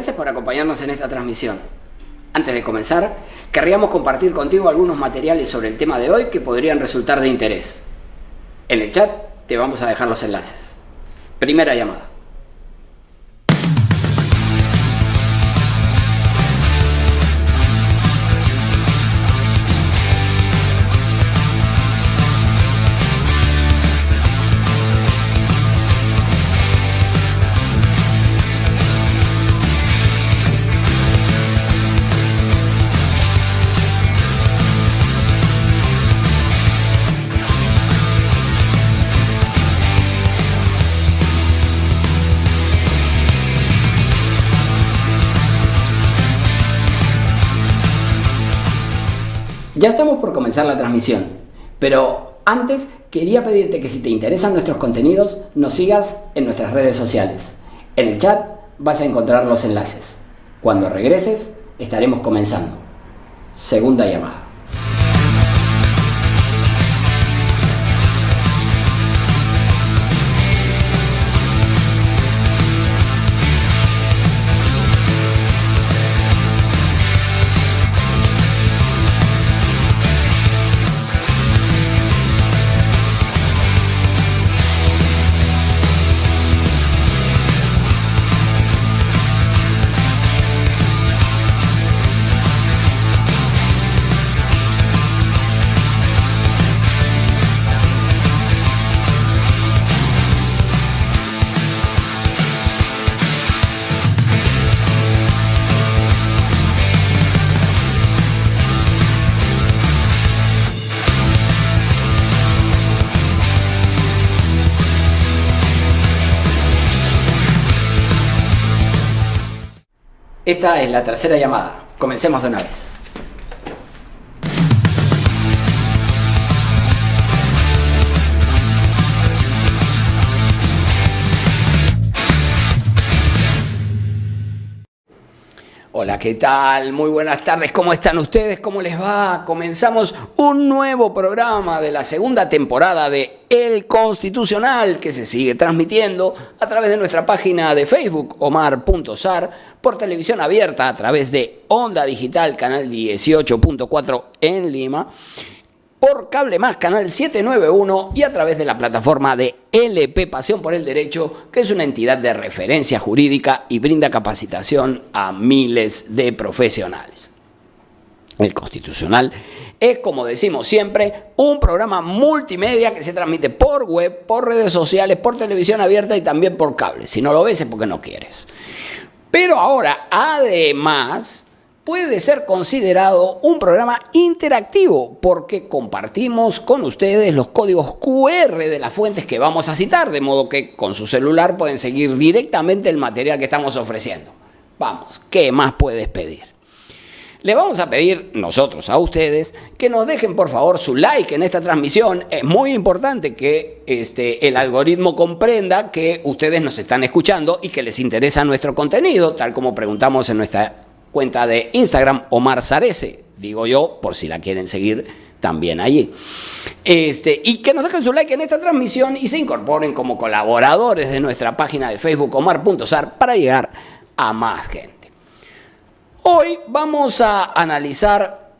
Gracias por acompañarnos en esta transmisión. Antes de comenzar, querríamos compartir contigo algunos materiales sobre el tema de hoy que podrían resultar de interés. En el chat te vamos a dejar los enlaces. Primera llamada. Ya estamos por comenzar la transmisión, pero antes quería pedirte que si te interesan nuestros contenidos, nos sigas en nuestras redes sociales. En el chat vas a encontrar los enlaces. Cuando regreses, estaremos comenzando. Segunda llamada. Esta es la tercera llamada. Comencemos de una vez. Hola, ¿qué tal? Muy buenas tardes. ¿Cómo están ustedes? ¿Cómo les va? Comenzamos un nuevo programa de la segunda temporada de El Constitucional, que se sigue transmitiendo a través de nuestra página de Facebook, Omar.Sar, por televisión abierta a través de Onda Digital, canal 18.4 en Lima, por Cable Más, canal 791, y a través de la plataforma de LP Pasión por el Derecho, que es una entidad de referencia jurídica y brinda capacitación a miles de profesionales. El Constitucional es, como decimos siempre, un programa multimedia que se transmite por web, por redes sociales, por televisión abierta y también por cable. Si no lo ves es porque no quieres. Pero ahora, además, puede ser considerado un programa interactivo porque compartimos con ustedes los códigos QR de las fuentes que vamos a citar, de modo que con su celular pueden seguir directamente el material que estamos ofreciendo. Vamos, ¿qué más puedes pedir? Le vamos a pedir nosotros a ustedes que nos dejen por favor su like en esta transmisión. Es muy importante que el algoritmo comprenda que ustedes nos están escuchando y que les interesa nuestro contenido, tal como preguntamos en nuestra cuenta de Instagram, Omar Sarese, digo yo, por si la quieren seguir también allí. Y que nos dejen su like en esta transmisión y se incorporen como colaboradores de nuestra página de Facebook, Omar.Sar, para llegar a más gente. Hoy vamos a analizar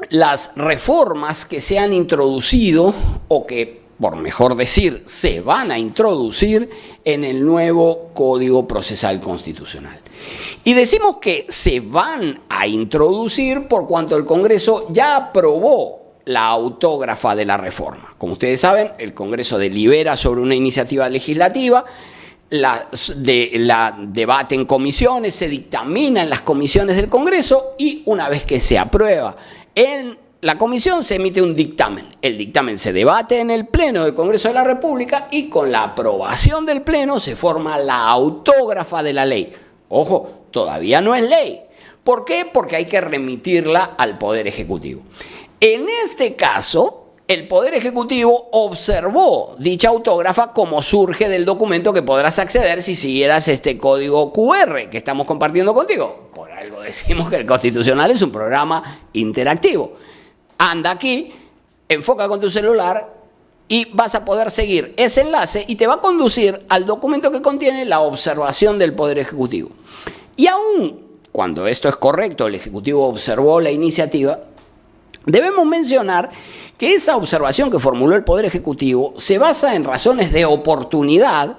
las reformas que se han introducido o que, por mejor decir, se van a introducir en el nuevo Código Procesal Constitucional. Y decimos que se van a introducir por cuanto el Congreso ya aprobó la autógrafa de la reforma. Como ustedes saben, el Congreso delibera sobre una iniciativa legislativa, la debate en comisiones, se dictamina en las comisiones del Congreso y una vez que se aprueba en la comisión se emite un dictamen. El dictamen se debate en el Pleno del Congreso de la República y con la aprobación del Pleno se forma la autógrafa de la ley. Ojo, todavía no es ley. ¿Por qué? Porque hay que remitirla al Poder Ejecutivo. En este caso, el Poder Ejecutivo observó dicha autógrafa como surge del documento que podrás acceder si siguieras este código QR que estamos compartiendo contigo. Por algo decimos que el Constitucional es un programa interactivo. Anda aquí, enfoca con tu celular y vas a poder seguir ese enlace y te va a conducir al documento que contiene la observación del Poder Ejecutivo. Y aún cuando esto es correcto, el Ejecutivo observó la iniciativa, debemos mencionar que esa observación que formuló el Poder Ejecutivo se basa en razones de oportunidad,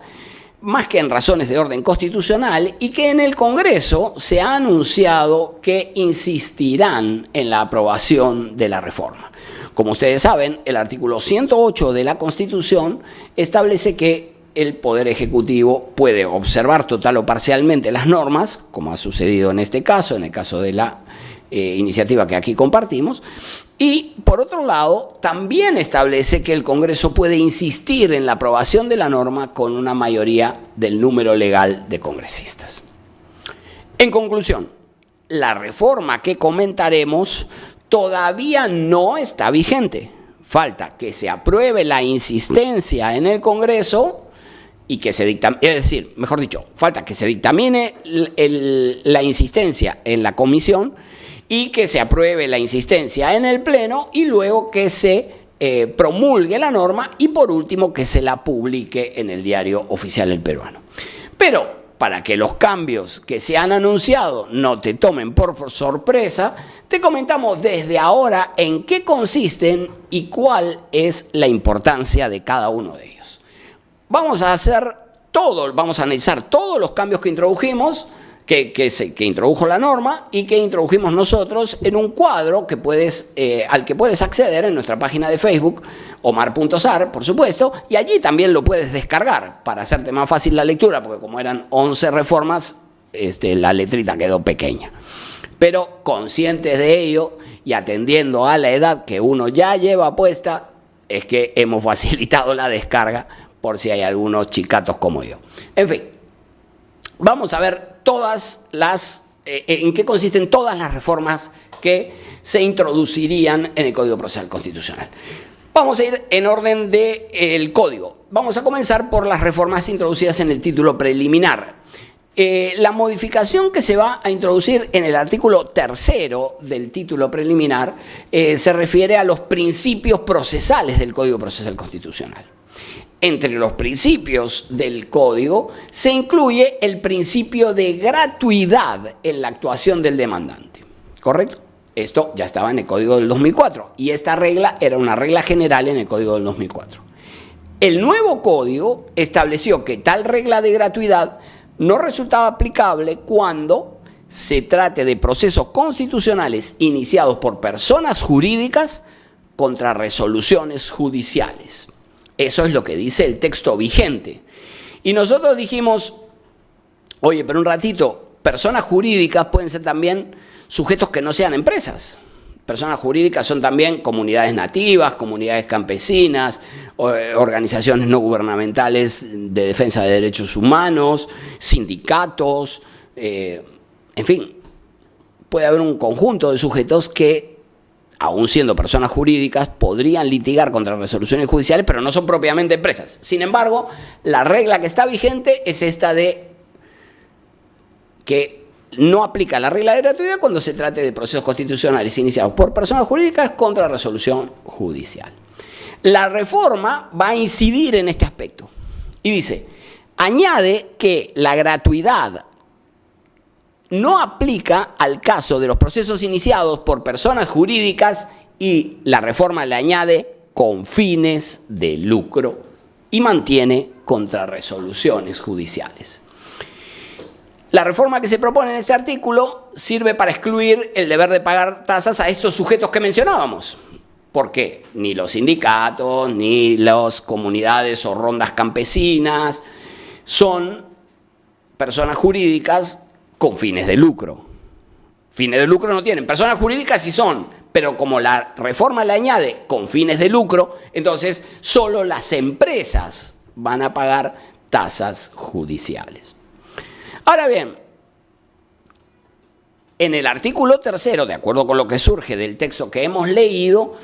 más que en razones de orden constitucional, y que en el Congreso se ha anunciado que insistirán en la aprobación de la reforma. Como ustedes saben, el artículo 108 de la Constitución establece que el Poder Ejecutivo puede observar total o parcialmente las normas, como ha sucedido en este caso, en el caso de la iniciativa que aquí compartimos, y por otro lado, también establece que el Congreso puede insistir en la aprobación de la norma con una mayoría del número legal de congresistas. En conclusión, la reforma que comentaremos todavía no está vigente. Falta que se apruebe la insistencia en el Congreso y que se dictamine, es decir, mejor dicho, falta que se dictamine la insistencia en la comisión y que se apruebe la insistencia en el Pleno y luego que se promulgue la norma y por último que se la publique en el Diario Oficial del Peruano. Pero para que los cambios que se han anunciado no te tomen por sorpresa, te comentamos desde ahora en qué consisten y cuál es la importancia de cada uno de ellos. Vamos a analizar todos los cambios que introdujimos, que introdujo la norma y que introdujimos nosotros en un cuadro que al que puedes acceder en nuestra página de Facebook, omar.sar, por supuesto, y allí también lo puedes descargar para hacerte más fácil la lectura, porque como eran 11 reformas, la letrita quedó pequeña. Pero conscientes de ello y atendiendo a la edad que uno ya lleva puesta, es que hemos facilitado la descarga por si hay algunos chicatos como yo. En fin, vamos a ver en qué consisten todas las reformas que se introducirían en el Código Procesal Constitucional. Vamos a ir en orden del Código. Vamos a comenzar por las reformas introducidas en el título preliminar. La modificación que se va a introducir en el artículo 3º del título preliminar se refiere a los principios procesales del Código Procesal Constitucional. Entre los principios del Código se incluye el principio de gratuidad en la actuación del demandante. ¿Correcto? Esto ya estaba en el Código del 2004 y esta regla era una regla general en el Código del 2004. El nuevo Código estableció que tal regla de gratuidad no resultaba aplicable cuando se trate de procesos constitucionales iniciados por personas jurídicas contra resoluciones judiciales. Eso es lo que dice el texto vigente. Y nosotros dijimos, oye, pero un ratito, personas jurídicas pueden ser también sujetos que no sean empresas. Personas jurídicas son también comunidades nativas, comunidades campesinas, organizaciones no gubernamentales de defensa de derechos humanos, sindicatos, en fin, puede haber un conjunto de sujetos que, aún siendo personas jurídicas, podrían litigar contra resoluciones judiciales, pero no son propiamente empresas. Sin embargo, la regla que está vigente es esta de que no aplica la regla de gratuidad cuando se trate de procesos constitucionales iniciados por personas jurídicas contra resolución judicial. La reforma va a incidir en este aspecto y dice, añade que la gratuidad no aplica al caso de los procesos iniciados por personas jurídicas y la reforma le añade con fines de lucro y mantiene contra resoluciones judiciales. La reforma que se propone en este artículo sirve para excluir el deber de pagar tasas a estos sujetos que mencionábamos, porque ni los sindicatos ni las comunidades o rondas campesinas son personas jurídicas con fines de lucro. Fines de lucro no tienen, personas jurídicas sí son, pero como la reforma le añade con fines de lucro, entonces solo las empresas van a pagar tasas judiciales. Ahora bien, en el artículo 3º, de acuerdo con lo que surge del texto que hemos leído,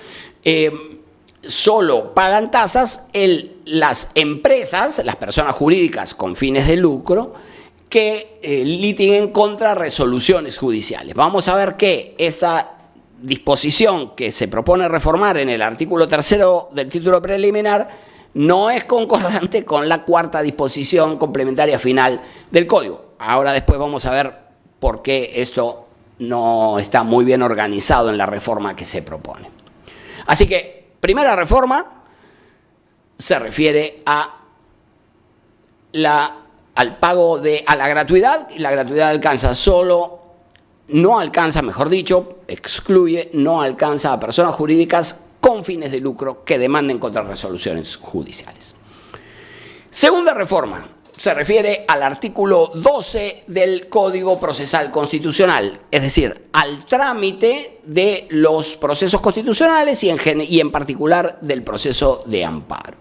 solo pagan tasas las empresas, las personas jurídicas con fines de lucro, que litiguen contra resoluciones judiciales. Vamos a ver que esta disposición que se propone reformar en el artículo 3º del título preliminar no es concordante con la 4ª disposición complementaria final del Código. Ahora después vamos a ver por qué esto no está muy bien organizado en la reforma que se propone. Así que, primera reforma se refiere a al pago a la gratuidad, y la gratuidad no alcanza a personas jurídicas con fines de lucro que demanden contra resoluciones judiciales. Segunda reforma se refiere al artículo 12 del Código Procesal Constitucional, es decir, al trámite de los procesos constitucionales y en particular del proceso de amparo.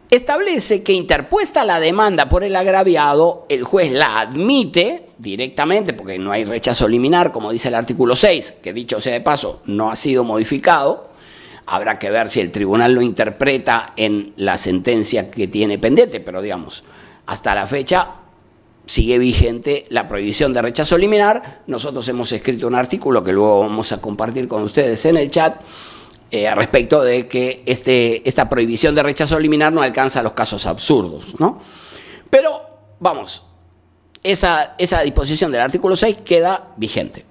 Establece que interpuesta la demanda por el agraviado, el juez la admite directamente, porque no hay rechazo liminar, como dice el artículo 6, que dicho sea de paso, no ha sido modificado. Habrá que ver si el tribunal lo interpreta en la sentencia que tiene pendiente, pero digamos, hasta la fecha sigue vigente la prohibición de rechazo liminar. Nosotros hemos escrito un artículo que luego vamos a compartir con ustedes en el chat, respecto de que esta prohibición de rechazo liminar no alcanza los casos absurdos, ¿no? Pero, vamos, esa disposición del artículo 6 queda vigente.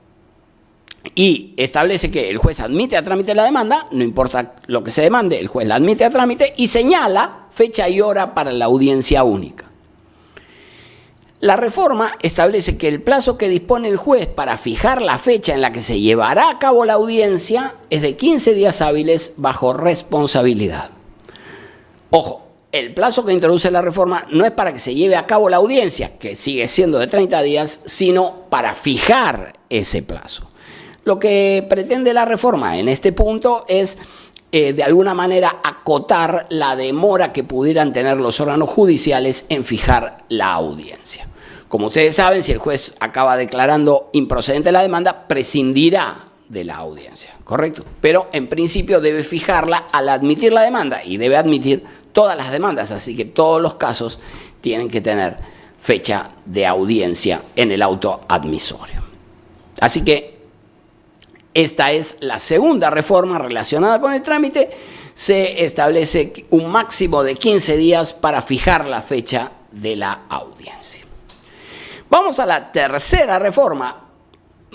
Y establece que el juez admite a trámite la demanda, no importa lo que se demande, el juez la admite a trámite y señala fecha y hora para la audiencia única. La reforma establece que el plazo que dispone el juez para fijar la fecha en la que se llevará a cabo la audiencia es de 15 días hábiles bajo responsabilidad. Ojo, el plazo que introduce la reforma no es para que se lleve a cabo la audiencia, que sigue siendo de 30 días, sino para fijar ese plazo. Lo que pretende la reforma en este punto es, de alguna manera, acotar la demora que pudieran tener los órganos judiciales en fijar la audiencia. Como ustedes saben, si el juez acaba declarando improcedente la demanda, prescindirá de la audiencia, ¿correcto? Pero en principio debe fijarla al admitir la demanda y debe admitir todas las demandas, así que todos los casos tienen que tener fecha de audiencia en el auto admisorio. Así que esta es la segunda reforma relacionada con el trámite. Se establece un máximo de 15 días para fijar la fecha de la audiencia. Vamos a la tercera reforma.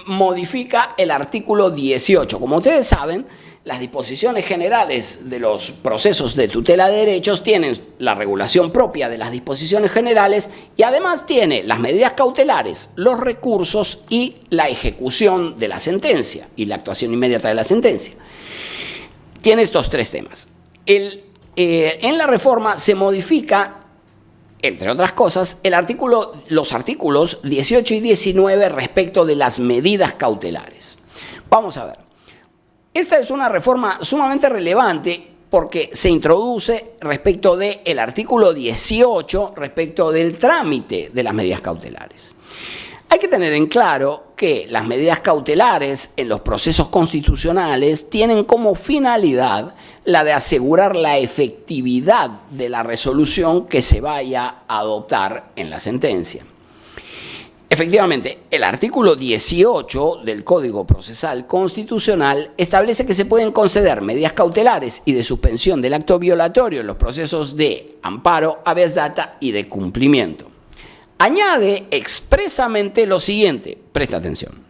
Modifica el artículo 18. Como ustedes saben, las disposiciones generales de los procesos de tutela de derechos tienen la regulación propia de las disposiciones generales y además tiene las medidas cautelares, los recursos y la ejecución de la sentencia y la actuación inmediata de la sentencia. Tiene estos tres temas. En la reforma se modifica, entre otras cosas, los artículos 18 y 19 respecto de las medidas cautelares. Vamos a ver. Esta es una reforma sumamente relevante porque se introduce respecto del artículo 18, respecto del trámite de las medidas cautelares. Hay que tener en claro que las medidas cautelares en los procesos constitucionales tienen como finalidad la de asegurar la efectividad de la resolución que se vaya a adoptar en la sentencia. Efectivamente, el artículo 18 del Código Procesal Constitucional establece que se pueden conceder medidas cautelares y de suspensión del acto violatorio en los procesos de amparo, habeas data y de cumplimiento. Añade expresamente lo siguiente, presta atención.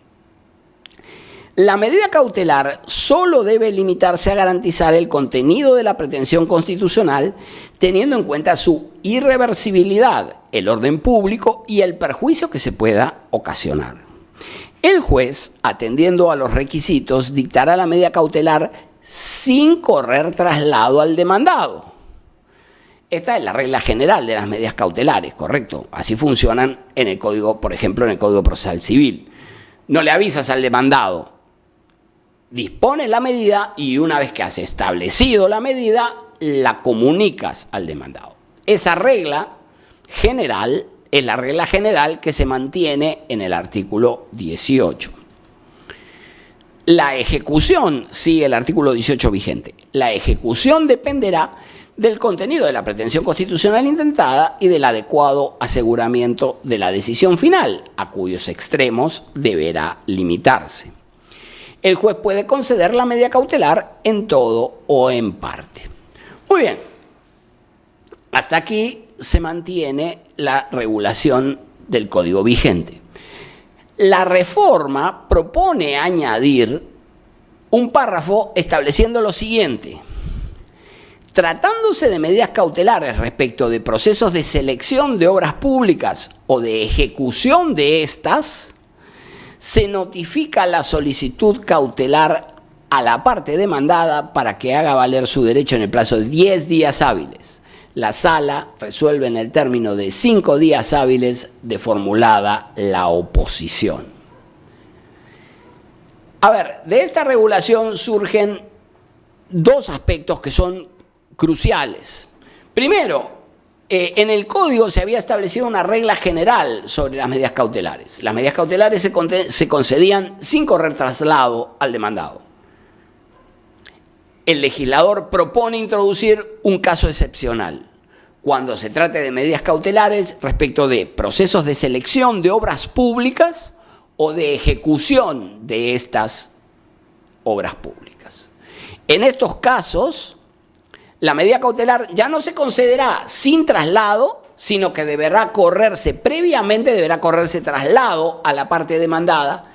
La medida cautelar solo debe limitarse a garantizar el contenido de la pretensión constitucional, teniendo en cuenta su irreversibilidad, el orden público y el perjuicio que se pueda ocasionar. El juez, atendiendo a los requisitos, dictará la medida cautelar sin correr traslado al demandado. Esta es la regla general de las medidas cautelares, ¿correcto? Así funcionan en el Código, por ejemplo, en el Código Procesal Civil. No le avisas al demandado, dispones la medida y una vez que has establecido la medida, la comunicas al demandado. Esa regla general es la regla general que se mantiene en el artículo 18. La ejecución sigue el artículo 18 vigente. La ejecución dependerá del contenido de la pretensión constitucional intentada y del adecuado aseguramiento de la decisión final, a cuyos extremos deberá limitarse. El juez puede conceder la medida cautelar en todo o en parte. Muy bien, hasta aquí se mantiene la regulación del Código vigente. La reforma propone añadir un párrafo estableciendo lo siguiente: tratándose de medidas cautelares respecto de procesos de selección de obras públicas o de ejecución de estas, se notifica la solicitud cautelar a la parte demandada para que haga valer su derecho en el plazo de 10 días hábiles. La sala resuelve en el término de 5 días hábiles de formulada la oposición. A ver, de esta regulación surgen dos aspectos que son cruciales. Primero, en el Código se había establecido una regla general sobre las medidas cautelares. Las medidas cautelares se concedían sin correr traslado al demandado. El legislador propone introducir un caso excepcional cuando se trate de medidas cautelares respecto de procesos de selección de obras públicas o de ejecución de estas obras públicas. En estos casos, la medida cautelar ya no se concederá sin traslado, sino que deberá correrse traslado a la parte demandada,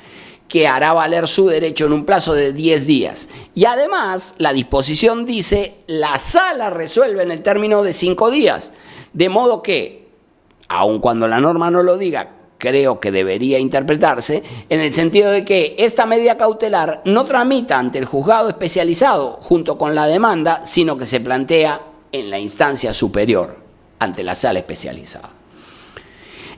que hará valer su derecho en un plazo de 10 días. Y además, la disposición dice, la sala resuelve en el término de 5 días. De modo que, aun cuando la norma no lo diga, creo que debería interpretarse en el sentido de que esta medida cautelar no tramita ante el juzgado especializado junto con la demanda, sino que se plantea en la instancia superior, ante la sala especializada.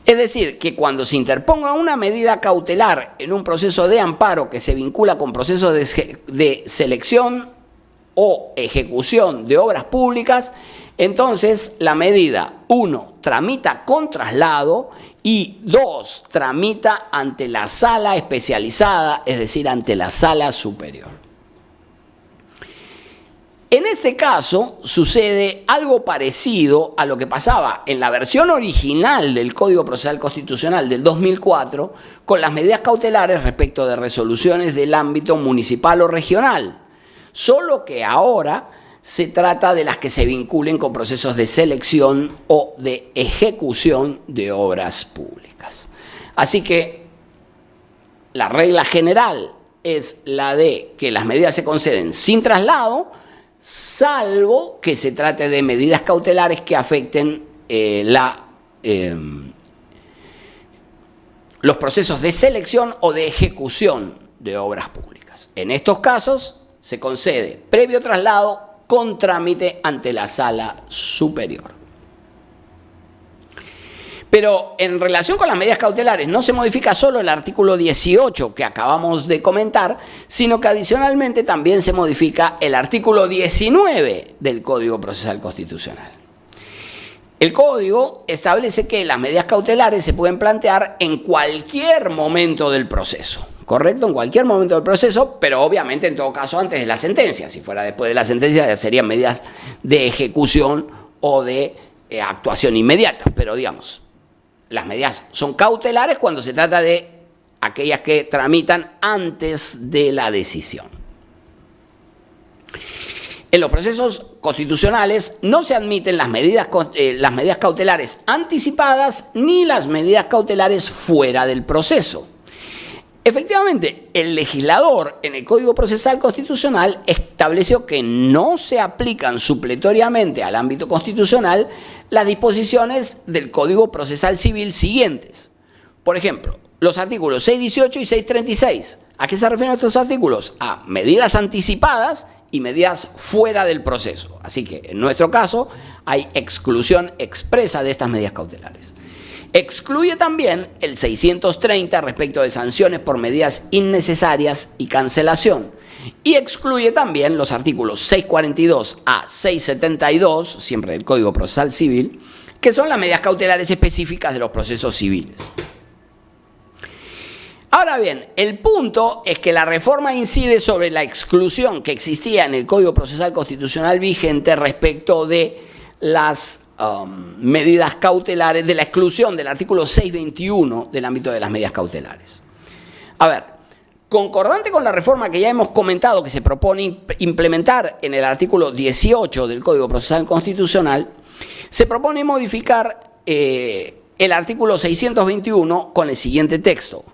Es decir, que cuando se interponga una medida cautelar en un proceso de amparo que se vincula con procesos de selección o ejecución de obras públicas, entonces la medida, 1, tramita con traslado y 2, tramita ante la sala especializada, es decir, ante la sala superior. En este caso sucede algo parecido a lo que pasaba en la versión original del Código Procesal Constitucional del 2004 con las medidas cautelares respecto de resoluciones del ámbito municipal o regional, solo que ahora se trata de las que se vinculen con procesos de selección o de ejecución de obras públicas. Así que la regla general es la de que las medidas se conceden sin traslado, salvo que se trate de medidas cautelares que afecten los procesos de selección o de ejecución de obras públicas. En estos casos se concede previo traslado con trámite ante la sala superior. Pero en relación con las medidas cautelares no se modifica solo el artículo 18 que acabamos de comentar, sino que adicionalmente también se modifica el artículo 19 del Código Procesal Constitucional. El Código establece que las medidas cautelares se pueden plantear en cualquier momento del proceso, ¿correcto? En cualquier momento del proceso, pero obviamente en todo caso antes de la sentencia. Si fuera después de la sentencia ya serían medidas de ejecución o de actuación inmediata, pero digamos, las medidas son cautelares cuando se trata de aquellas que tramitan antes de la decisión. En los procesos constitucionales no se admiten las medidas cautelares anticipadas ni las medidas cautelares fuera del proceso. Efectivamente, el legislador en el Código Procesal Constitucional estableció que no se aplican supletoriamente al ámbito constitucional las disposiciones del Código Procesal Civil siguientes. Por ejemplo, los artículos 618 y 636. ¿A qué se refieren estos artículos? A medidas anticipadas y medidas fuera del proceso. Así que, en nuestro caso, hay exclusión expresa de estas medidas cautelares. Excluye también el 630 respecto de sanciones por medidas innecesarias y cancelación. Y excluye también los artículos 642 a 672, siempre del Código Procesal Civil, que son las medidas cautelares específicas de los procesos civiles. Ahora bien, el punto es que la reforma incide sobre la exclusión que existía en el Código Procesal Constitucional vigente respecto de las medidas cautelares, de la exclusión del artículo 621 del ámbito de las medidas cautelares. A ver, concordante con la reforma que ya hemos comentado que se propone implementar en el artículo 18 del Código Procesal Constitucional, se propone modificar el artículo 621 con el siguiente texto.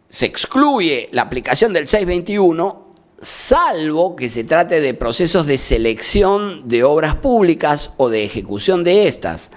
Se excluye la aplicación del 621 salvo que se trate de procesos de selección de obras públicas o de ejecución de estas,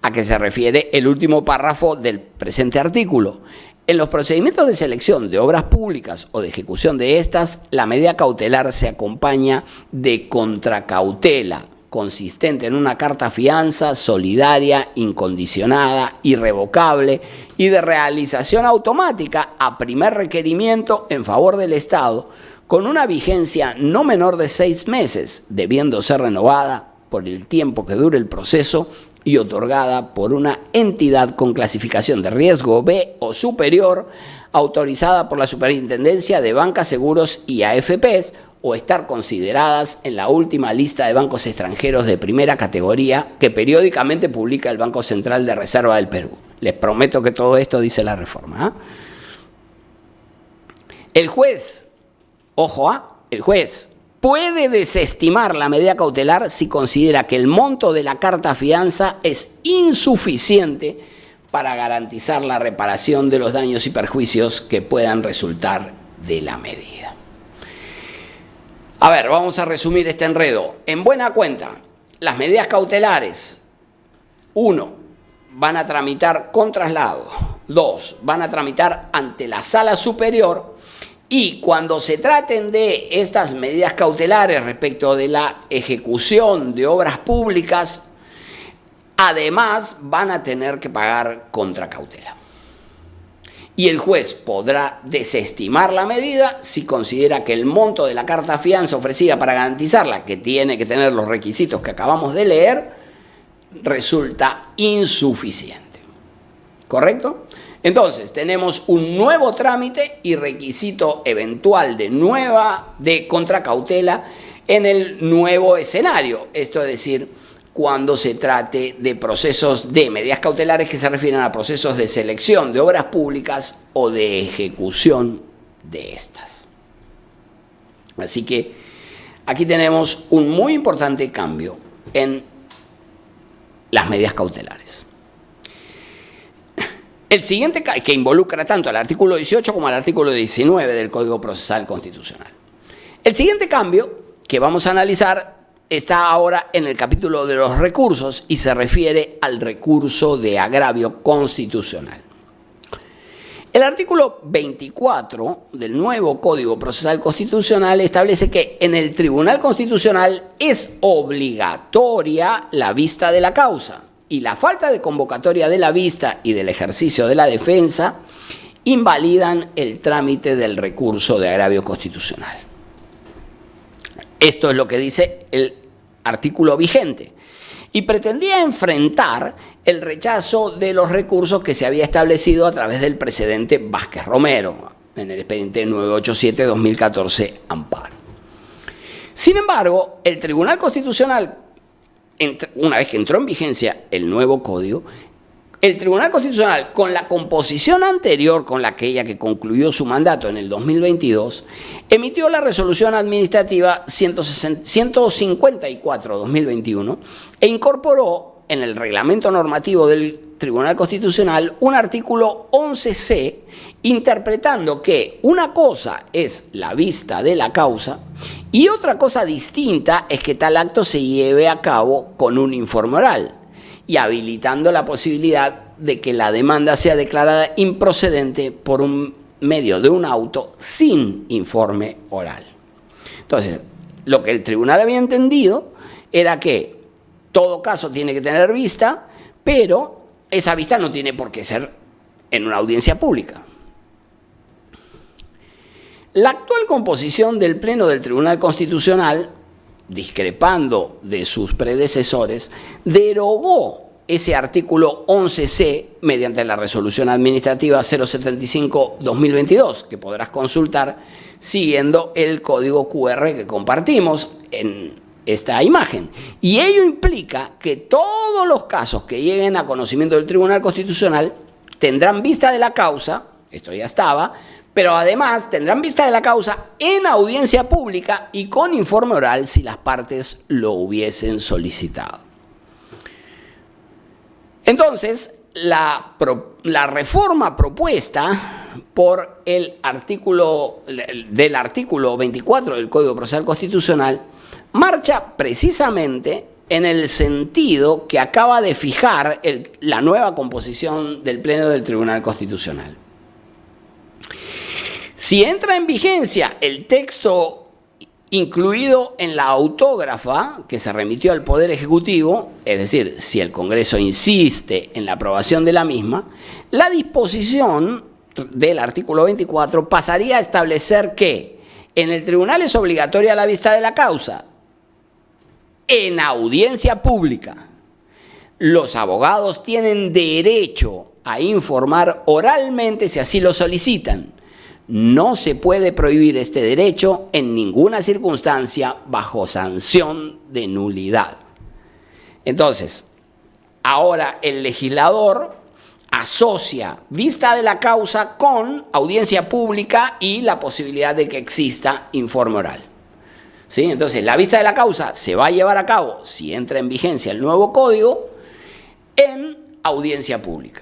a que se refiere el último párrafo del presente artículo. En los procedimientos de selección de obras públicas o de ejecución de estas, la medida cautelar se acompaña de contracautela, consistente en una carta fianza solidaria, incondicionada, irrevocable y de realización automática a primer requerimiento en favor del Estado, con una vigencia no menor de 6 meses, debiendo ser renovada por el tiempo que dure el proceso y otorgada por una entidad con clasificación de riesgo B o superior, autorizada por la Superintendencia de Bancas, Seguros y AFPs, o estar consideradas en la última lista de bancos extranjeros de primera categoría que periódicamente publica el Banco Central de Reserva del Perú. Les prometo que todo esto dice la reforma. El juez, ojo, el juez puede desestimar la medida cautelar si considera que el monto de la carta fianza es insuficiente para garantizar la reparación de los daños y perjuicios que puedan resultar de la medida. A ver, vamos a resumir este enredo. En buena cuenta, las medidas cautelares, 1, van a tramitar con traslado. 2, van a tramitar ante la sala superior. Y cuando se traten de estas medidas cautelares respecto de la ejecución de obras públicas, además van a tener que pagar contracautela. Y el juez podrá desestimar la medida si considera que el monto de la carta fianza ofrecida para garantizarla, que tiene que tener los requisitos que acabamos de leer, resulta insuficiente. ¿Correcto? Entonces, tenemos un nuevo trámite y requisito eventual de contracautela en el nuevo escenario. Esto es decir, cuando se trate de procesos de medidas cautelares que se refieren a procesos de selección de obras públicas o de ejecución de estas. Así que aquí tenemos un muy importante cambio en las medidas cautelares. El siguiente, que involucra tanto al artículo 18 como al artículo 19 del Código Procesal Constitucional. El siguiente cambio que vamos a analizar está ahora en el capítulo de los recursos y se refiere al recurso de agravio constitucional. El artículo 24 del nuevo Código Procesal Constitucional establece que en el Tribunal Constitucional es obligatoria la vista de la causa y la falta de convocatoria de la vista y del ejercicio de la defensa invalidan el trámite del recurso de agravio constitucional. Esto es lo que dice el artículo vigente y pretendía enfrentar el rechazo de los recursos que se había establecido a través del precedente Vázquez Romero en el expediente 987-2014 amparo. Sin embargo, el Tribunal Constitucional, una vez que entró en vigencia el nuevo código, el Tribunal Constitucional, con la composición anterior con aquella que concluyó su mandato en el 2022, emitió la resolución administrativa 154-2021 e incorporó en el reglamento normativo del Tribunal Constitucional un artículo 11C interpretando que una cosa es la vista de la causa y otra cosa distinta es que tal acto se lleve a cabo con un informe oral, y habilitando la posibilidad de que la demanda sea declarada improcedente por un medio de un auto sin informe oral. Entonces, lo que el tribunal había entendido era que todo caso tiene que tener vista, pero esa vista no tiene por qué ser en una audiencia pública. La actual composición del Pleno del Tribunal Constitucional, discrepando de sus predecesores, derogó ese artículo 11C mediante la resolución administrativa 075-2022, que podrás consultar siguiendo el código QR que compartimos en esta imagen. Y ello implica que todos los casos que lleguen a conocimiento del Tribunal Constitucional tendrán vista de la causa, esto ya estaba, pero además tendrán vista de la causa en audiencia pública y con informe oral si las partes lo hubiesen solicitado. Entonces, la reforma propuesta por el artículo 24 del Código Procesal Constitucional marcha precisamente en el sentido que acaba de fijar la nueva composición del Pleno del Tribunal Constitucional. Si entra en vigencia el texto incluido en la autógrafa que se remitió al Poder Ejecutivo, es decir, si el Congreso insiste en la aprobación de la misma, la disposición del artículo 24 pasaría a establecer que en el tribunal es obligatoria la vista de la causa, en audiencia pública. Los abogados tienen derecho a informar oralmente si así lo solicitan. No se puede prohibir este derecho en ninguna circunstancia bajo sanción de nulidad. Entonces, ahora el legislador asocia vista de la causa con audiencia pública y la posibilidad de que exista informe oral. ¿Sí? Entonces, la vista de la causa se va a llevar a cabo, si entra en vigencia el nuevo código, en audiencia pública.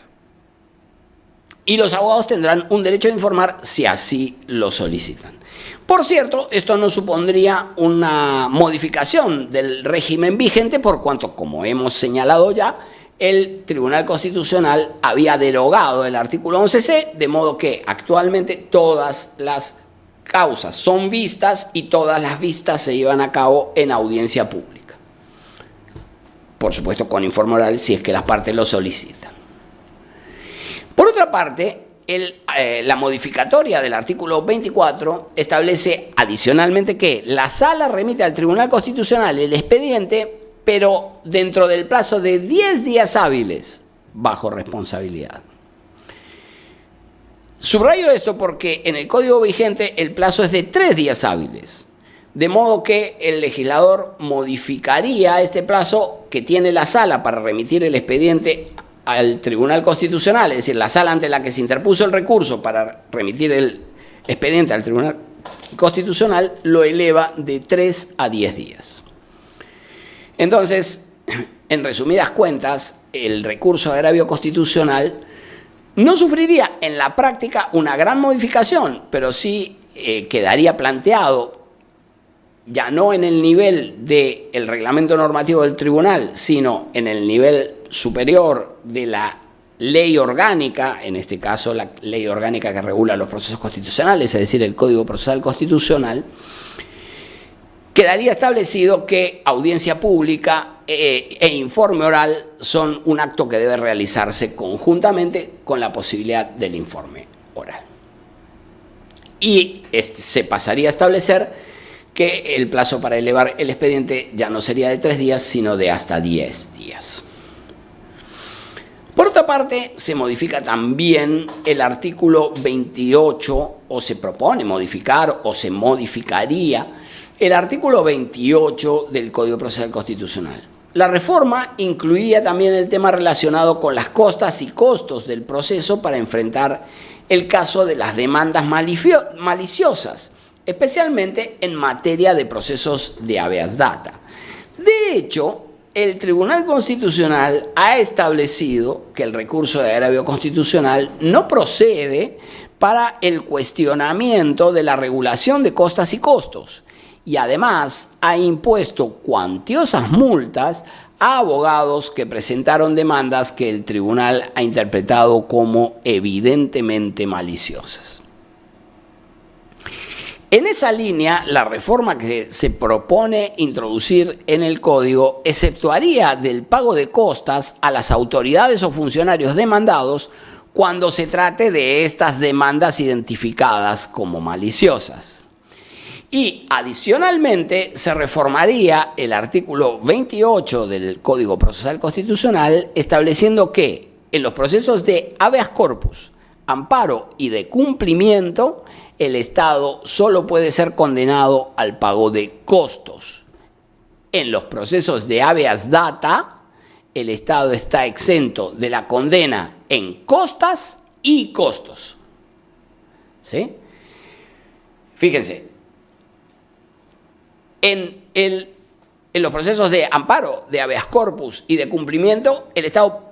Y los abogados tendrán un derecho a informar si así lo solicitan. Por cierto, esto no supondría una modificación del régimen vigente por cuanto, como hemos señalado ya, el Tribunal Constitucional había derogado el artículo 11C, de modo que actualmente todas las causas son vistas y todas las vistas se llevan a cabo en audiencia pública. Por supuesto, con informe oral si es que las partes lo solicitan. Por otra parte, la modificatoria del artículo 24 establece adicionalmente que la Sala remite al Tribunal Constitucional el expediente, pero dentro del plazo de 10 días hábiles, bajo responsabilidad. Subrayo esto porque en el Código vigente el plazo es de 3 días hábiles, de modo que el legislador modificaría este plazo que tiene la Sala para remitir el expediente al Tribunal Constitucional, es decir, la sala ante la que se interpuso el recurso para remitir el expediente al Tribunal Constitucional, lo eleva de 3 a 10 días. Entonces, en resumidas cuentas, el recurso de agravio constitucional no sufriría en la práctica una gran modificación, pero sí quedaría planteado, ya no en el nivel del reglamento normativo del tribunal, sino en el nivel superior de la ley orgánica, en este caso la ley orgánica que regula los procesos constitucionales, es decir, el Código Procesal Constitucional, quedaría establecido que audiencia pública e informe oral son un acto que debe realizarse conjuntamente con la posibilidad del informe oral. Y se pasaría a establecer que el plazo para elevar el expediente ya no sería de 3 días, sino de hasta 10 días. Por otra parte, se modifica también el artículo 28, o se propone modificar, o se modificaría el artículo 28 del Código Procesal Constitucional. La reforma incluiría también el tema relacionado con las costas y costos del proceso para enfrentar el caso de las demandas maliciosas, especialmente en materia de procesos de habeas data. De hecho, el Tribunal Constitucional ha establecido que el recurso de agravio constitucional no procede para el cuestionamiento de la regulación de costas y costos, y además ha impuesto cuantiosas multas a abogados que presentaron demandas que el tribunal ha interpretado como evidentemente maliciosas. En esa línea, la reforma que se propone introducir en el Código exceptuaría del pago de costas a las autoridades o funcionarios demandados cuando se trate de estas demandas identificadas como maliciosas. Y adicionalmente se reformaría el artículo 28 del Código Procesal Constitucional estableciendo que en los procesos de habeas corpus, amparo y de cumplimiento, el Estado solo puede ser condenado al pago de costos. En los procesos de habeas data, el Estado está exento de la condena en costas y costos. ¿Sí? Fíjense, en los procesos de amparo, de habeas corpus y de cumplimiento, el Estado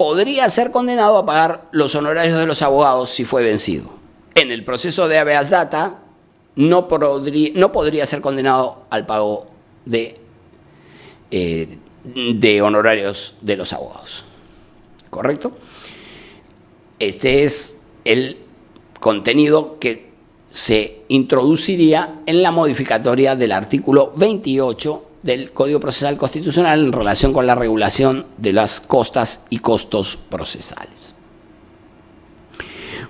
podría ser condenado a pagar los honorarios de los abogados si fue vencido. En el proceso de habeas data no podría ser condenado al pago de honorarios de los abogados. ¿Correcto? Este es el contenido que se introduciría en la modificatoria del artículo 28 del Código Procesal Constitucional en relación con la regulación de las costas y costos procesales.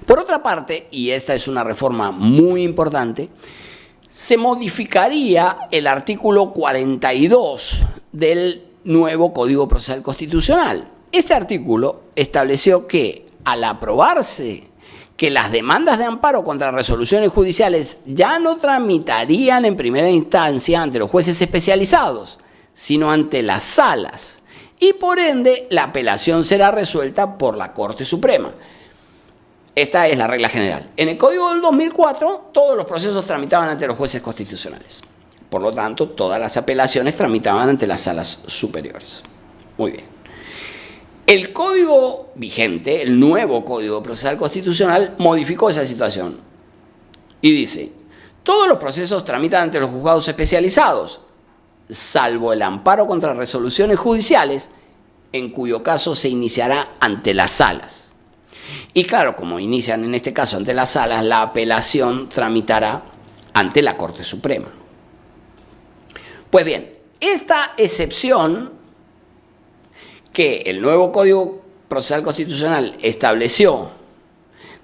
Por otra parte, y esta es una reforma muy importante, se modificaría el artículo 42 del nuevo Código Procesal Constitucional. Este artículo estableció que al aprobarse que las demandas de amparo contra resoluciones judiciales ya no tramitarían en primera instancia ante los jueces especializados, sino ante las salas, y por ende la apelación será resuelta por la Corte Suprema. Esta es la regla general. En el Código del 2004, todos los procesos tramitaban ante los jueces constitucionales. Por lo tanto, todas las apelaciones tramitaban ante las salas superiores. Muy bien. El código vigente, el nuevo Código Procesal Constitucional, modificó esa situación y dice: todos los procesos tramitan ante los juzgados especializados, salvo el amparo contra resoluciones judiciales, en cuyo caso se iniciará ante las salas. Y claro, como inician en este caso ante las salas, la apelación tramitará ante la Corte Suprema. Pues bien, esta excepción que el nuevo Código Procesal Constitucional estableció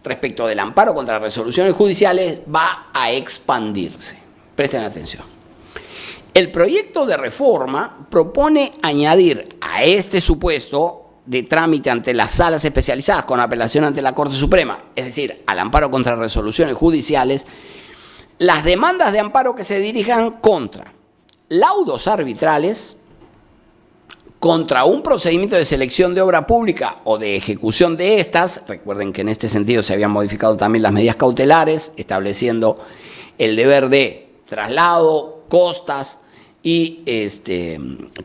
respecto del amparo contra resoluciones judiciales va a expandirse. Presten atención. El proyecto de reforma propone añadir a este supuesto de trámite ante las salas especializadas con apelación ante la Corte Suprema, es decir, al amparo contra resoluciones judiciales, las demandas de amparo que se dirijan contra laudos arbitrales, contra un procedimiento de selección de obra pública o de ejecución de estas. Recuerden que en este sentido se habían modificado también las medidas cautelares, estableciendo el deber de traslado, costas y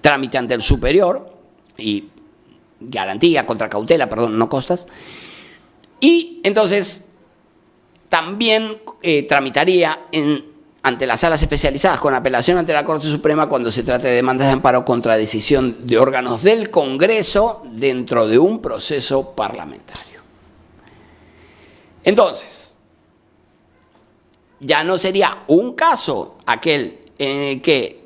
trámite ante el superior y garantía contra cautela, perdón, no costas. Y entonces también tramitaría ante las salas especializadas con apelación ante la Corte Suprema cuando se trate de demandas de amparo contra decisión de órganos del Congreso dentro de un proceso parlamentario. Entonces, ya no sería un caso aquel en el que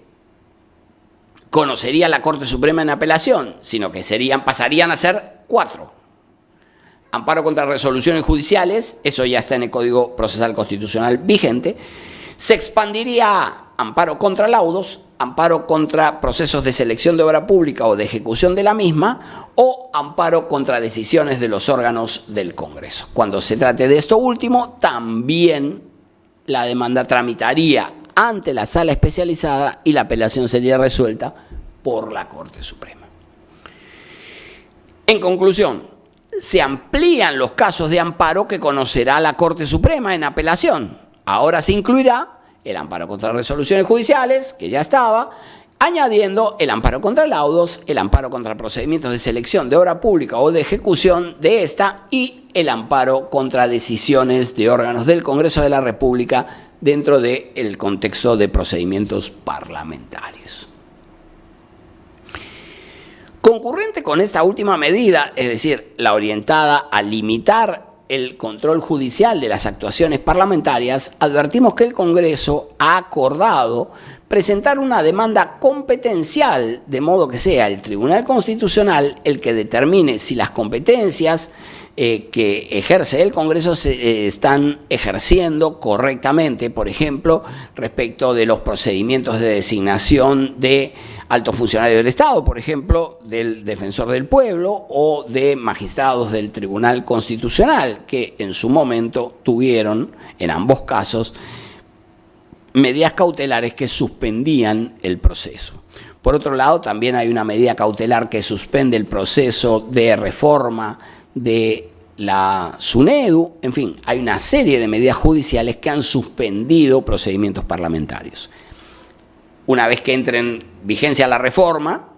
conocería la Corte Suprema en apelación, sino que pasarían a ser 4. Amparo contra resoluciones judiciales, eso ya está en el Código Procesal Constitucional vigente. Se expandiría a amparo contra laudos, amparo contra procesos de selección de obra pública o de ejecución de la misma, o amparo contra decisiones de los órganos del Congreso. Cuando se trate de esto último, también la demanda tramitaría ante la sala especializada y la apelación sería resuelta por la Corte Suprema. En conclusión, se amplían los casos de amparo que conocerá la Corte Suprema en apelación. Ahora se incluirá el amparo contra resoluciones judiciales, que ya estaba, añadiendo el amparo contra laudos, el amparo contra procedimientos de selección de obra pública o de ejecución de esta y el amparo contra decisiones de órganos del Congreso de la República dentro del contexto de procedimientos parlamentarios. Concurrente con esta última medida, es decir, la orientada a limitar el control judicial de las actuaciones parlamentarias, advertimos que el Congreso ha acordado presentar una demanda competencial, de modo que sea el Tribunal Constitucional el que determine si las competencias que ejerce el Congreso se están ejerciendo correctamente, por ejemplo, respecto de los procedimientos de designación de altos funcionarios del Estado, por ejemplo, del Defensor del Pueblo o de magistrados del Tribunal Constitucional, que en su momento tuvieron, en ambos casos, medidas cautelares que suspendían el proceso. Por otro lado, también hay una medida cautelar que suspende el proceso de reforma de la SUNEDU. En fin, hay una serie de medidas judiciales que han suspendido procedimientos parlamentarios. Una vez que entre en vigencia la reforma,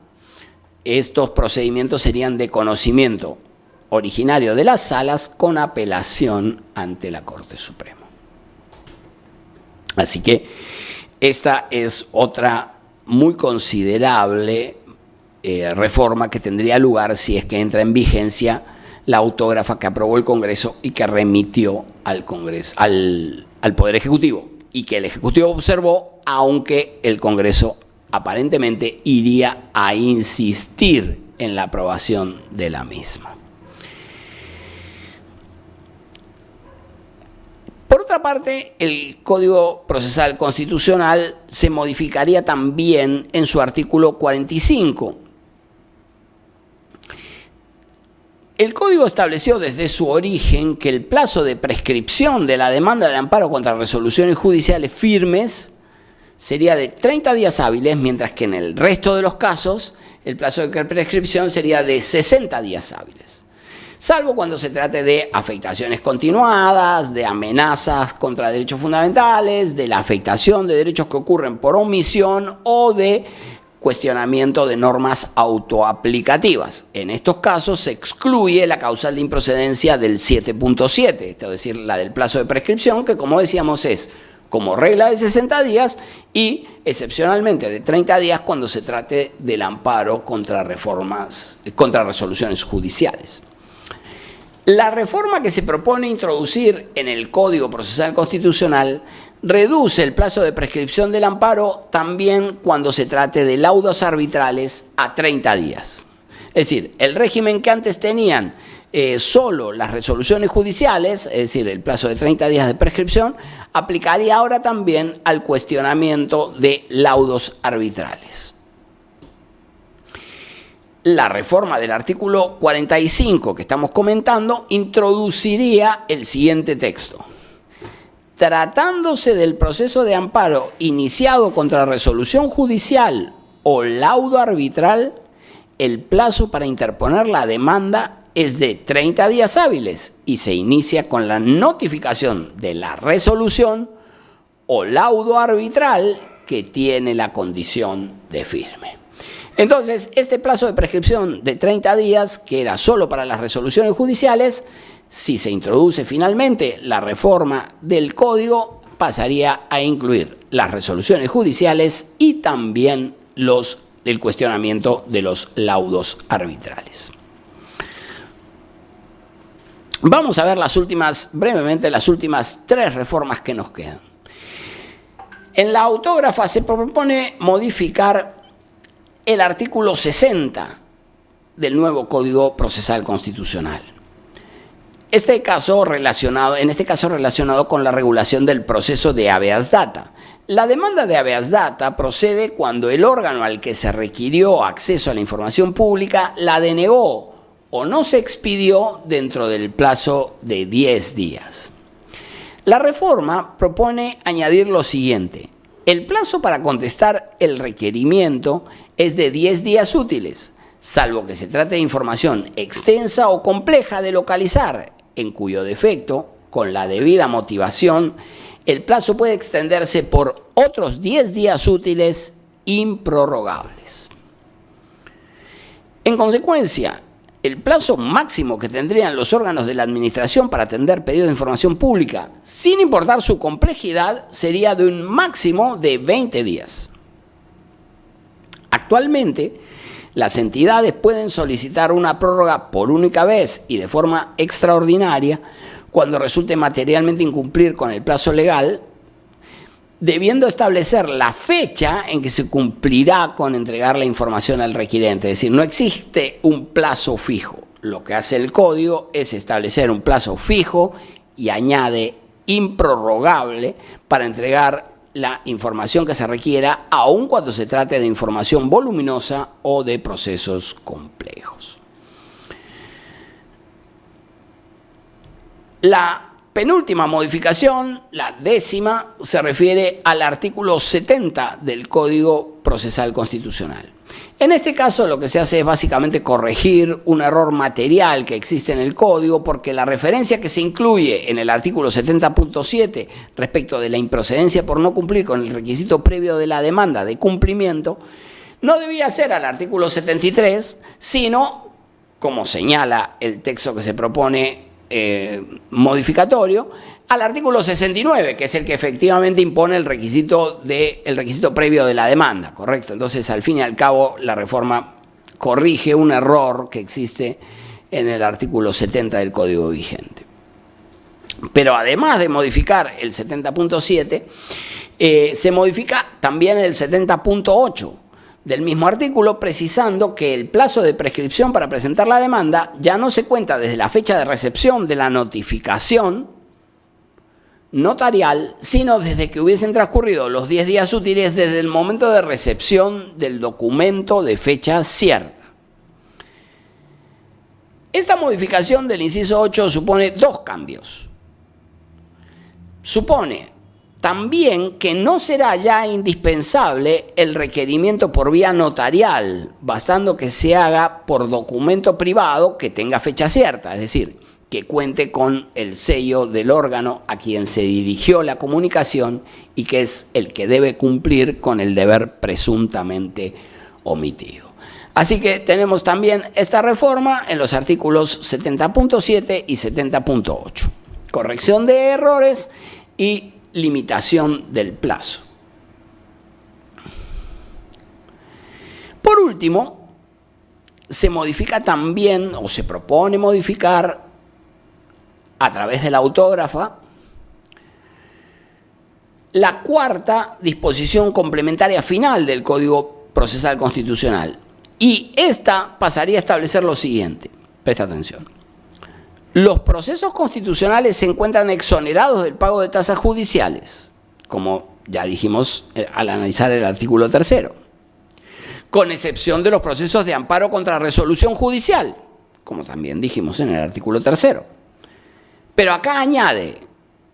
estos procedimientos serían de conocimiento originario de las salas con apelación ante la Corte Suprema. Así que esta es otra muy considerable reforma que tendría lugar si es que entra en vigencia la autógrafa que aprobó el Congreso y que remitió al Congreso, al Poder Ejecutivo, y que el Ejecutivo observó, aunque el Congreso aparentemente iría a insistir en la aprobación de la misma. Por otra parte, el Código Procesal Constitucional se modificaría también en su artículo 45. El Código estableció desde su origen que el plazo de prescripción de la demanda de amparo contra resoluciones judiciales firmes sería de 30 días hábiles, mientras que en el resto de los casos el plazo de prescripción sería de 60 días hábiles. Salvo cuando se trate de afectaciones continuadas, de amenazas contra derechos fundamentales, de la afectación de derechos que ocurren por omisión o de cuestionamiento de normas autoaplicativas. En estos casos se excluye la causal de improcedencia del 7.7, es decir, la del plazo de prescripción, que como decíamos es como regla de 60 días y excepcionalmente de 30 días cuando se trate del amparo contra resoluciones judiciales. La reforma que se propone introducir en el Código Procesal Constitucional reduce el plazo de prescripción del amparo también cuando se trate de laudos arbitrales a 30 días. Es decir, el régimen que antes tenían solo las resoluciones judiciales, es decir, el plazo de 30 días de prescripción, aplicaría ahora también al cuestionamiento de laudos arbitrales. La reforma del artículo 45 que estamos comentando introduciría el siguiente texto. Tratándose del proceso de amparo iniciado contra resolución judicial o laudo arbitral, el plazo para interponer la demanda es de 30 días hábiles y se inicia con la notificación de la resolución o laudo arbitral que tiene la condición de firme. Entonces, este plazo de prescripción de 30 días, que era solo para las resoluciones judiciales, si se introduce finalmente la reforma del Código, pasaría a incluir las resoluciones judiciales y también el cuestionamiento de los laudos arbitrales. Vamos a ver brevemente las últimas 3 reformas que nos quedan. En la autógrafa se propone modificar el artículo 60 del nuevo Código Procesal Constitucional. En este caso relacionado con la regulación del proceso de habeas data. La demanda de habeas data procede cuando el órgano al que se requirió acceso a la información pública la denegó o no se expidió dentro del plazo de 10 días. La reforma propone añadir lo siguiente. El plazo para contestar el requerimiento es de 10 días útiles, salvo que se trate de información extensa o compleja de localizar, en cuyo defecto, con la debida motivación, el plazo puede extenderse por otros 10 días útiles improrrogables. En consecuencia, el plazo máximo que tendrían los órganos de la Administración para atender pedidos de información pública, sin importar su complejidad, sería de un máximo de 20 días. Actualmente, las entidades pueden solicitar una prórroga por única vez y de forma extraordinaria cuando resulte materialmente incumplir con el plazo legal, debiendo establecer la fecha en que se cumplirá con entregar la información al requirente. Es decir, no existe un plazo fijo. Lo que hace el Código es establecer un plazo fijo y añade improrrogable para entregar la información que se requiera, aun cuando se trate de información voluminosa o de procesos complejos. La penúltima modificación, la 10ª, se refiere al artículo 70 del Código Procesal Constitucional. En este caso lo que se hace es básicamente corregir un error material que existe en el Código, porque la referencia que se incluye en el artículo 70.7 respecto de la improcedencia por no cumplir con el requisito previo de la demanda de cumplimiento no debía ser al artículo 73, sino como señala el texto que se propone modificatorio, al artículo 69, que es el que efectivamente impone el requisito previo de la demanda, ¿correcto? Entonces, al fin y al cabo, la reforma corrige un error que existe en el artículo 70 del Código vigente. Pero además de modificar el 70.7, se modifica también el 70.8 del mismo artículo, precisando que el plazo de prescripción para presentar la demanda ya no se cuenta desde la fecha de recepción de la notificación notarial, sino desde que hubiesen transcurrido los 10 días útiles desde el momento de recepción del documento de fecha cierta. Esta modificación del inciso 8 supone dos cambios. Supone también que no será ya indispensable el requerimiento por vía notarial, bastando que se haga por documento privado que tenga fecha cierta, es decir, que cuente con el sello del órgano a quien se dirigió la comunicación y que es el que debe cumplir con el deber presuntamente omitido. Así que tenemos también esta reforma en los artículos 70.7 y 70.8. Corrección de errores y limitación del plazo. Por último, se modifica también, o se propone modificar a través de la autógrafa, la cuarta disposición complementaria final del Código Procesal Constitucional. Y esta pasaría a establecer lo siguiente. Presta atención. Los procesos constitucionales se encuentran exonerados del pago de tasas judiciales, como ya dijimos al analizar el artículo 3, con excepción de los procesos de amparo contra resolución judicial, como también dijimos en el artículo 3. Pero acá añade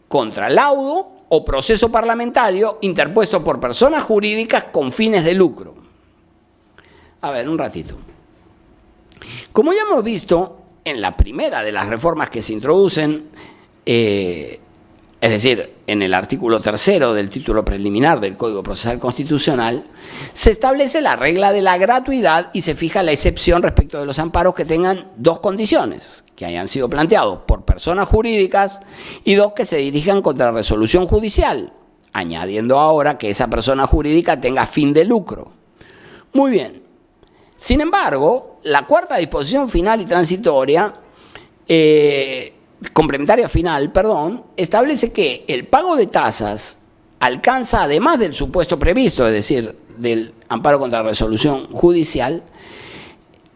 contra laudo o proceso parlamentario interpuesto por personas jurídicas con fines de lucro. A ver, un ratito. Como ya hemos visto en la primera de las reformas que se introducen, es decir, en el artículo 3 del título preliminar del Código Procesal Constitucional, se establece la regla de la gratuidad y se fija la excepción respecto de los amparos que tengan dos condiciones, que hayan sido planteados por personas jurídicas y dos que se dirijan contra resolución judicial, añadiendo ahora que esa persona jurídica tenga fin de lucro. Muy bien. Sin embargo, la cuarta disposición final y transitoria, complementaria final, establece que el pago de tasas alcanza, además del supuesto previsto, es decir, del amparo contra resolución judicial,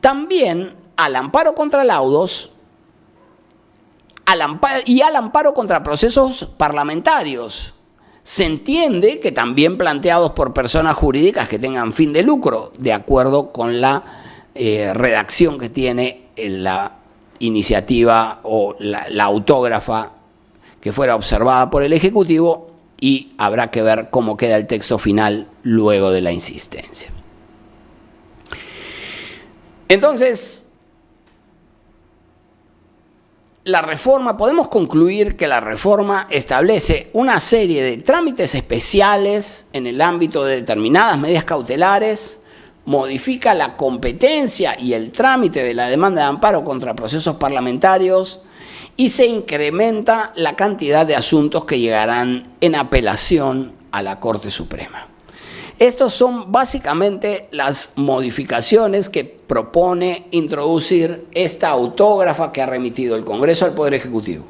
también al amparo contra laudos y al amparo contra procesos parlamentarios. Se entiende que también planteados por personas jurídicas que tengan fin de lucro, de acuerdo con la redacción que tiene la iniciativa o la autógrafa que fuera observada por el Ejecutivo, y habrá que ver cómo queda el texto final luego de la insistencia. Entonces, podemos concluir que la reforma establece una serie de trámites especiales en el ámbito de determinadas medidas cautelares, modifica la competencia y el trámite de la demanda de amparo contra procesos parlamentarios y se incrementa la cantidad de asuntos que llegarán en apelación a la Corte Suprema. Estas son básicamente las modificaciones que propone introducir esta autógrafa que ha remitido el Congreso al Poder Ejecutivo,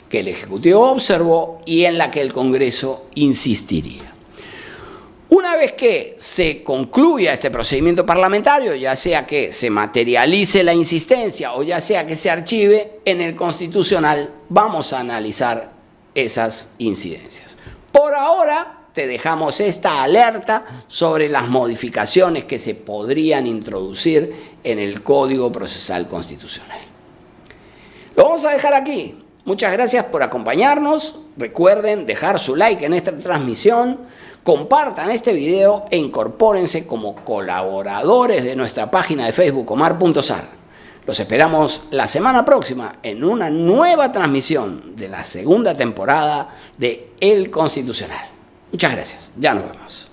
que el Ejecutivo observó y en la que el Congreso insistiría. Una vez que se concluya este procedimiento parlamentario, ya sea que se materialice la insistencia o ya sea que se archive, en el Constitucional vamos a analizar esas incidencias. Por ahora, te dejamos esta alerta sobre las modificaciones que se podrían introducir en el Código Procesal Constitucional. Lo vamos a dejar aquí. Muchas gracias por acompañarnos. Recuerden dejar su like en esta transmisión, compartan este video e incorpórense como colaboradores de nuestra página de Facebook Omar.Sar. Los esperamos la semana próxima en una nueva transmisión de la segunda temporada de El Constitucional. Muchas gracias. Ya nos vemos.